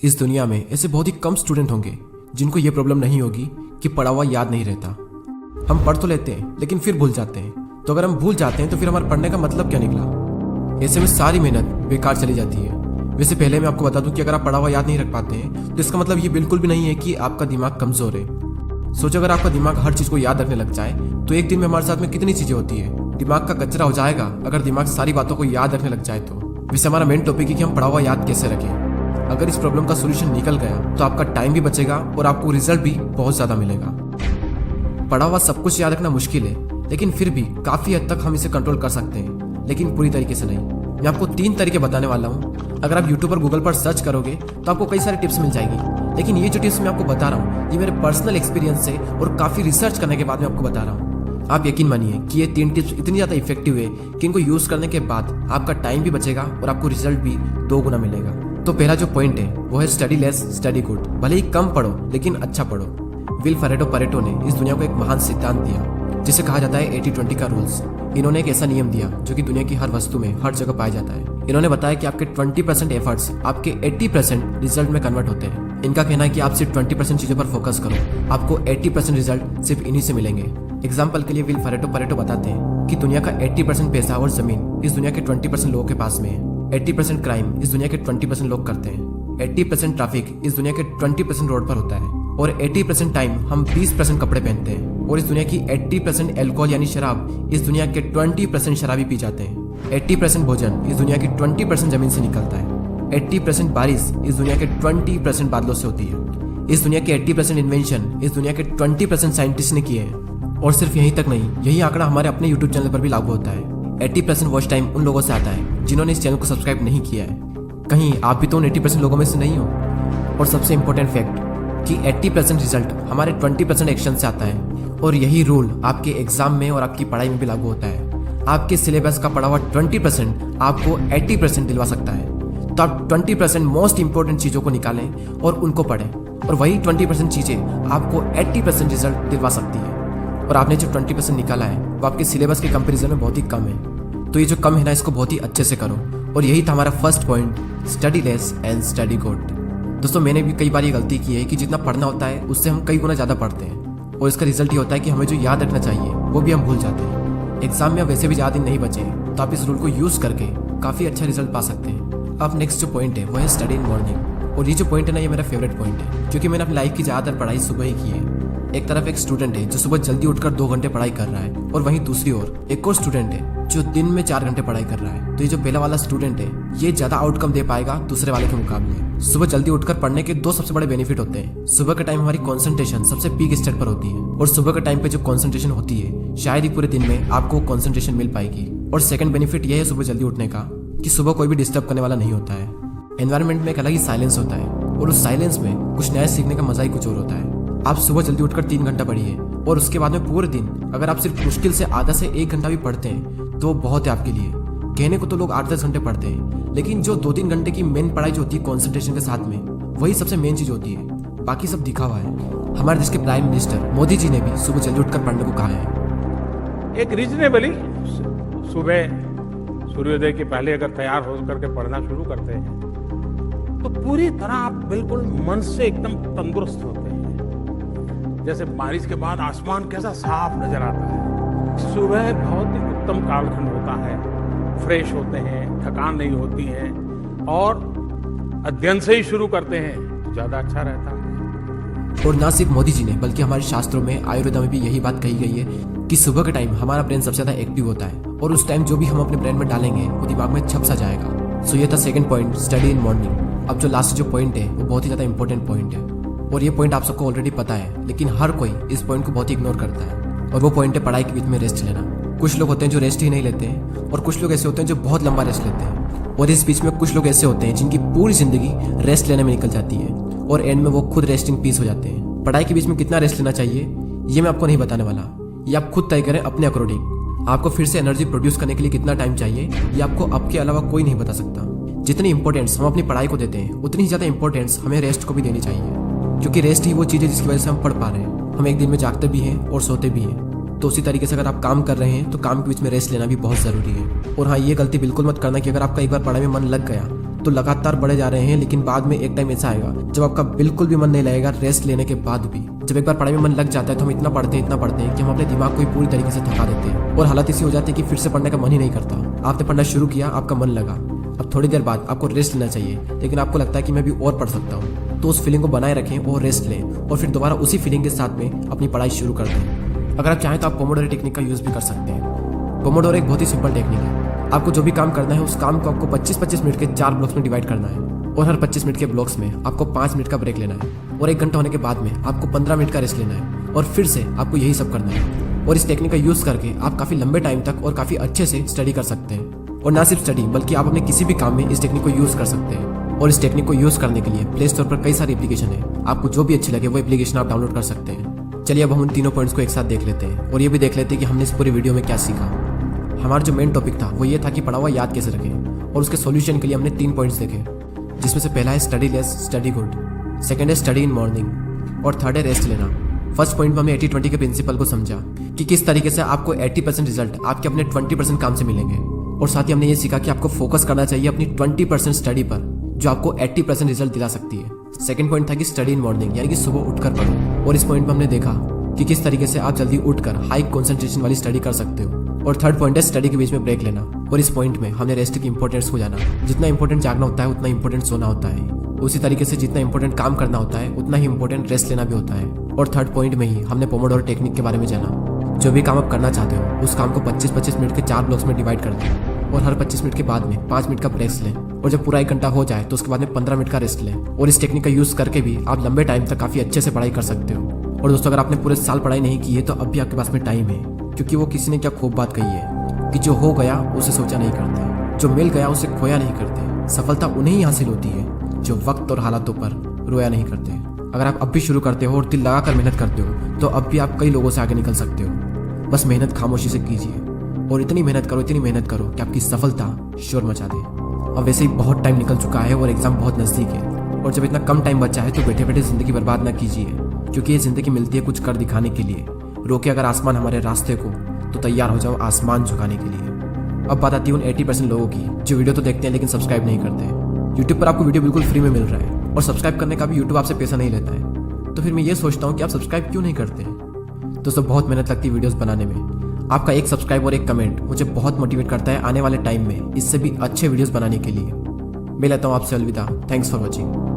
इस दुनिया में ऐसे बहुत ही कम स्टूडेंट होंगे जिनको ये प्रॉब्लम नहीं होगी कि पढ़ा हुआ याद नहीं रहता। हम पढ़ तो लेते हैं लेकिन फिर भूल जाते हैं। तो अगर हम भूल जाते हैं तो फिर हमारे पढ़ने का मतलब क्या निकला? ऐसे में सारी मेहनत बेकार चली जाती है। वैसे पहले मैं आपको बता दूं कि अगर आप पढ़ा हुआ याद नहीं रख पाते हैं तो इसका मतलब ये बिल्कुल भी नहीं है कि आपका दिमाग कमजोर है। सोचो अगर आपका दिमाग हर चीज को याद रखने लग जाए तो एक दिन में हमारे साथ में कितनी चीजें होती है। दिमाग का कचरा हो जाएगा अगर दिमाग सारी बातों को याद रखने लग जाए तो। वैसे हमारा मेन टॉपिक है कि हम पढ़ा हुआ याद कैसे रखें। अगर इस प्रॉब्लम का सोल्यूशन निकल गया तो आपका टाइम भी बचेगा और आपको रिजल्ट भी बहुत ज्यादा मिलेगा। पढ़ा हुआ सब कुछ याद रखना मुश्किल है लेकिन फिर भी काफी हद तक हम इसे कंट्रोल कर सकते हैं, लेकिन पूरी तरीके से नहीं। मैं आपको 3 तरीके बताने वाला हूँ। अगर आप यूट्यूब पर गूगल पर सर्च करोगे तो आपको कई सारी टिप्स मिल जाएगी, लेकिन ये जो टिप्स मैं आपको बता रहा हूँ ये मेरे पर्सनल एक्सपीरियंस से और काफी रिसर्च करने के बाद मैं आपको बता रहा हूँ। आप यकीन मानिए कि ये 3 टिप्स इतनी ज्यादा इफेक्टिव है कि इनको यूज करने के बाद आपका टाइम भी बचेगा और आपको रिजल्ट भी 2 गुना मिलेगा। तो पहला जो पॉइंट है वो है स्टडी लेस स्टडी गुड। भले ही कम पढ़ो लेकिन अच्छा पढ़ो। विल परेटो ने इस दुनिया को एक महान सिद्धांत दिया जिसे कहा जाता है 80-20 का रूल्स। इन्होंने एक ऐसा नियम दिया जो कि दुनिया की हर वस्तु में हर जगह पाया जाता है। इन्होंने बताया कि आपके 20% एफर्ट्स आपके 80% रिजल्ट में कन्वर्ट होते हैं। इनका कहना है कि आप सिर्फ 20% चीजों पर फोकस करो, आपको 80% रिजल्ट सिर्फ इन्हीं से मिलेंगे। एग्जाम्पल के लिए विल परेटो बताते हैं कि दुनिया का 80% पैसा और जमीन इस दुनिया के 20% लोगों के पास में है। 80% क्राइम इस दुनिया के 20% लोग करते हैं। 80% ट्रैफिक इस दुनिया के 20% रोड पर होता है और 80% टाइम हम 20% कपड़े पहनते हैं। और इस दुनिया की 80% अल्कोहल यानी शराब इस दुनिया के 20% शराबी पी जाते हैं। 80% भोजन इस दुनिया की 20% जमीन से निकलता है। 80% बारिश इस दुनिया के 20% बादलों से होती है। इस दुनिया के 80% इन्वेंशन इस दुनिया के 20% साइंटिस्ट ने किए हैं। और सिर्फ यहीं तक नहीं, यही आंकड़ा हमारे अपने यूट्यूब चैनल पर भी लागू होता है। 80% वॉच टाइम उन लोगों से आता है जिन्होंने इस चैनल को सब्सक्राइब नहीं किया है। कहीं आप भी तो उन 80% लोगों में से नहीं हो। और सबसे इंपॉर्टेंट फैक्ट कि 80% रिजल्ट हमारे 20% एक्शन से आता है। और यही रूल आपके एग्जाम में और आपकी पढ़ाई में भी लागू होता है। आपके सिलेबस का पढ़ा हुआ 20% आपको 80% दिलवा सकता है। तो आप 20% मोस्ट इंपॉर्टेंट चीजों को निकालें और उनको पढ़ें, और वही 20% चीजें आपको 80% रिजल्ट दिलवा सकती है। और आपने जो 20% निकाला है वो आपके सिलेबस के कंपैरिजन में बहुत ही कम है। तो ये जो कम है ना, इसको बहुत ही अच्छे से करो। और यही था हमारा first point, study less and study good. दोस्तों मैंने भी कई बार ये गलती की है कि जितना पढ़ना होता है उससे हम कई गुना ज़्यादा पढ़ते हैं, और इसका रिजल्ट ये होता है कि हमें जो याद रखना चाहिए वो भी हम भूल जाते हैं। एग्जाम में अब वैसे भी ज़्यादा दिन नहीं बचे तो आप इस रूल को यूज़ करके काफ़ी अच्छा रिजल्ट पा सकते हैं। अब नेक्स्ट जो पॉइंट है वो है स्टडी इन मॉर्निंग। और ये जो पॉइंट है ना, ये मेरा फेवरेट पॉइंट है क्योंकि मैंने अपनी लाइफ की ज़्यादातर पढ़ाई सुबह ही की है। एक तरफ एक स्टूडेंट है जो सुबह जल्दी उठकर 2 घंटे पढ़ाई कर रहा है, और वहीं दूसरी ओर एक और स्टूडेंट है जो दिन में 4 घंटे पढ़ाई कर रहा है। तो ये जो पहला वाला स्टूडेंट है ये ज्यादा आउटकम दे पाएगा दूसरे वाले के मुकाबले। सुबह जल्दी उठकर पढ़ने के 2 सबसे बड़े बेनिफिट होते हैं। सुबह के टाइम हमारी कंसंट्रेशन सबसे पीक स्टेट पर होती है, और सुबह के टाइम पे जो कंसंट्रेशन होती है शायद ही पूरे दिन में आपको कंसंट्रेशन मिल पाएगी। और सेकंड बेनिफिट यह है सुबह जल्दी उठने का कि सुबह कोई भी डिस्टर्ब करने वाला नहीं होता है। एनवायरमेंट में एक अलग ही साइलेंस होता है, और उस साइलेंस में कुछ नया सीखने का मजा ही कुछ और होता है। आप सुबह जल्दी उठकर 3 घंटा पढ़िए, और उसके बाद में पूरे दिन अगर आप सिर्फ मुश्किल से आधा से 1 घंटा भी पढ़ते हैं तो बहुत है आपके लिए। कहने को तो लोग 8-10 घंटे पढ़ते हैं, लेकिन जो 2-3 घंटे की मेन पढ़ाई जो होती है कॉन्सेंट्रेशन के साथ में, वही सबसे मेन चीज होती है। बाकी सब दिखावा है। हमारे देश के प्राइम मिनिस्टर मोदी जी ने भी सुबह जल्दी उठकर पढ़ने को कहा है। एक रीजनेबली सुबह सूर्योदय के पहले अगर तैयार हो करके पढ़ना शुरू करते हैं तो पूरी तरह आप बिल्कुल मन से एकदम तंदुरुस्त होते हैं। जैसे बारिश के बाद आसमान कैसा साफ नजर आता है। सुबह बहुत ही उत्तम कालखंड होता है, फ्रेश होते हैं, थकान नहीं होती है, और अध्ययन से ही शुरू करते हैं तो ज्यादा अच्छा रहता है। और ना सिर्फ मोदी जी ने बल्कि हमारे शास्त्रों में, आयुर्वेदा में भी यही बात कही गई है कि सुबह के टाइम हमारा ब्रेन सबसे ज्यादा एक्टिव होता है, और उस टाइम जो भी हम अपने ब्रेन में डालेंगे वो दिमाग में छप सा जाएगा। सो ये था second point, study in morning. अब जो लास्ट जो पॉइंट है वो बहुत ही ज्यादा इंपॉर्टेंट पॉइंट है, और ये पॉइंट आप सबको ऑलरेडी पता है, लेकिन हर कोई इस पॉइंट को बहुत ही इग्नोर करता है। और वो पॉइंट है पढ़ाई के बीच में रेस्ट लेना। कुछ लोग होते हैं जो रेस्ट ही नहीं लेते हैं, और कुछ लोग ऐसे होते हैं जो बहुत लंबा रेस्ट लेते हैं, और इस बीच में कुछ लोग ऐसे होते हैं जिनकी पूरी जिंदगी रेस्ट लेने में निकल जाती है, और एंड में वो खुद रेस्टिंग पीस हो जाते हैं। पढ़ाई के बीच में कितना रेस्ट लेना चाहिए ये मैं आपको नहीं बताने वाला, ये आप खुद तय करें अपने अकॉर्डिंग। आपको फिर से एनर्जी प्रोड्यूस करने के लिए कितना टाइम चाहिए ये आपको आपके अलावा कोई नहीं बता सकता। जितनी इंपॉर्टेंस हम अपनी पढ़ाई को देते हैं उतनी ही ज्यादा इंपॉर्टेंस हमें रेस्ट को भी देनी चाहिए, क्योंकि रेस्ट ही वो चीज है जिसकी वजह से हम पढ़ पा रहे हैं। हम एक दिन में जागते भी हैं और सोते भी हैं। तो उसी तरीके से अगर आप काम कर रहे हैं तो काम के बीच में रेस्ट लेना भी बहुत जरूरी है। और हाँ, ये गलती बिल्कुल मत करना कि अगर आपका एक बार पढ़ाई में मन लग गया तो लगातार बढ़े जा रहे हैं, लेकिन बाद में एक टाइम ऐसा आएगा जब आपका बिल्कुल भी मन नहीं लगेगा रेस्ट लेने के बाद भी। जब एक बार पढ़ाई में मन लग जाता है तो हम इतना पढ़ते हैं कि हम अपने दिमाग को ही पूरी तरीके से थका देते हैं और हालत ऐसी हो जाती है कि फिर से पढ़ने का मन ही नहीं करता। आपने पढ़ना शुरू किया, आपका मन लगा, अब थोड़ी देर बाद आपको रेस्ट लेना चाहिए, लेकिन आपको लगता है कि मैं भी और पढ़ सकता हूँ, तो उस फीलिंग को बनाए रखें और रेस्ट लें और फिर दोबारा उसी फीलिंग के साथ में अपनी पढ़ाई शुरू कर दें। अगर आप चाहें तो आप पोमोडोरो टेक्निक का यूज़ भी कर सकते हैं। पोमोडोरो एक बहुत ही सिंपल टेक्निक है। आपको जो भी काम करना है उस काम को आपको 25-25 मिनट के 4 ब्लॉक्स में डिवाइड करना है और हर 25 मिनट के ब्लॉक्स में आपको 5 मिनट का ब्रेक लेना है और 1 घंटा होने के बाद में आपको 15 मिनट का रेस्ट लेना है और फिर से आपको यही सब करना है। और इस टेक्निक का यूज़ करके आप काफ़ी लंबे टाइम तक और काफ़ी अच्छे से स्टडी कर सकते हैं। और ना सिर्फ स्टडी बल्कि आप अपने किसी भी काम में इस टेक्निक को यूज़ कर सकते हैं। और इस टेक्निक को यूज़ करने के लिए प्ले स्टोर पर कई सारी एप्लीकेशन है, आपको जो भी अच्छी लगे वो एप्लीकेशन आप डाउनलोड कर सकते हैं। चलिए अब हम उन तीनों पॉइंट्स को एक साथ देख लेते हैं और ये भी देख लेते हैं कि हमने इस पूरी वीडियो में क्या सीखा। हमारा जो मेन टॉपिक था वो ये था कि पढ़ा हुआ याद कैसे रखें, और उसके सॉल्यूशन के लिए हमने 3 पॉइंट्स देखे, जिसमें से पहला है study less study good, second है स्टडी इन मॉर्निंग और थर्ड है रेस्ट लेना। फर्स्ट पॉइंट में हमने 80-20 के प्रिंसिपल को समझा कि किस तरीके से आपको 80% रिजल्ट आपके अपने 20% काम से मिलेंगे, और साथ ही हमने ये सीखा कि आपको फोकस करना चाहिए अपनी 20% स्टडी पर जो आपको 80% रिजल्ट दिला सकती है। सेकंड पॉइंट था कि स्टडी इन मॉर्निंग, यानी कि सुबह उठकर पढ़ो, और इस पॉइंट में हमने देखा कि किस तरीके से आप जल्दी उठकर हाई कंसंट्रेशन वाली स्टडी कर सकते हो। और थर्ड पॉइंट है स्टडी के बीच में ब्रेक लेना, और इस पॉइंट में हमने रेस्ट की इंपॉर्टेंस को जाना। जितना इंपॉर्टेंट जागना होता है उतना इंपॉर्टेंट सोना होता है, उसी तरीके से जितना इंपॉर्टेंट काम करना होता है उतना ही इंपॉर्टेंट रेस्ट लेना भी होता है। और थर्ड पॉइंट में ही हमने पोमोडोरो टेक्निक के बारे में जाना। जो भी काम आप करना चाहते हो उस काम को 25-25 मिनट के 4 ब्लॉक्स में डिवाइड कर दें और हर 25 मिनट के बाद में 5 मिनट का ब्रेक लें, और जब पूरा 1 घंटा हो जाए तो उसके बाद में 15 मिनट का रेस्ट लें। और इस टेक्निक का यूज़ करके भी आप लंबे टाइम तक काफ़ी अच्छे से पढ़ाई कर सकते हो। और दोस्तों, अगर आपने पूरे साल पढ़ाई नहीं की है तो अब भी आपके पास में टाइम है, क्योंकि वो किसी ने क्या खूब बात कही है कि जो हो गया उसे सोचा नहीं करते, जो मिल गया उसे खोया नहीं करते। सफलता उन्हें ही हासिल होती है जो वक्त और हालातों पर रोया नहीं करते। अगर आप अब भी शुरू करते हो और दिल लगा कर मेहनत करते हो तो अब भी आप कई लोगों से आगे निकल सकते हो। बस मेहनत खामोशी से कीजिए और इतनी मेहनत करो कि आपकी सफलता शोर मचा दे। अब वैसे ही बहुत टाइम निकल चुका है और एग्जाम बहुत नज़दीक है, और जब इतना कम टाइम बचा है तो बैठे बैठे ज़िंदगी बर्बाद ना कीजिए, क्योंकि ये ज़िंदगी मिलती है कुछ कर दिखाने के लिए। रोके अगर आसमान हमारे रास्ते को तो तैयार हो जाओ आसमान झुकाने के लिए। अब बात आती है उन 80% लोगों की जो वीडियो तो देखते हैं लेकिन सब्सक्राइब नहीं करते। यूट्यूब पर आपको वीडियो बिल्कुल फ्री में मिल रहा है और सब्सक्राइब करने का भी यूट्यूब आपसे पैसा नहीं लेता है, तो फिर मैं ये सोचता हूँ कि आप सब्सक्राइब क्यों नहीं करते। दोस्तों, बहुत मेहनत लगती है वीडियोस बनाने में। आपका एक सब्सक्राइब और एक कमेंट मुझे बहुत मोटिवेट करता है आने वाले टाइम में इससे भी अच्छे वीडियोस बनाने के लिए। मैं लेता हूँ आपसे अलविदा। Thanks for watching.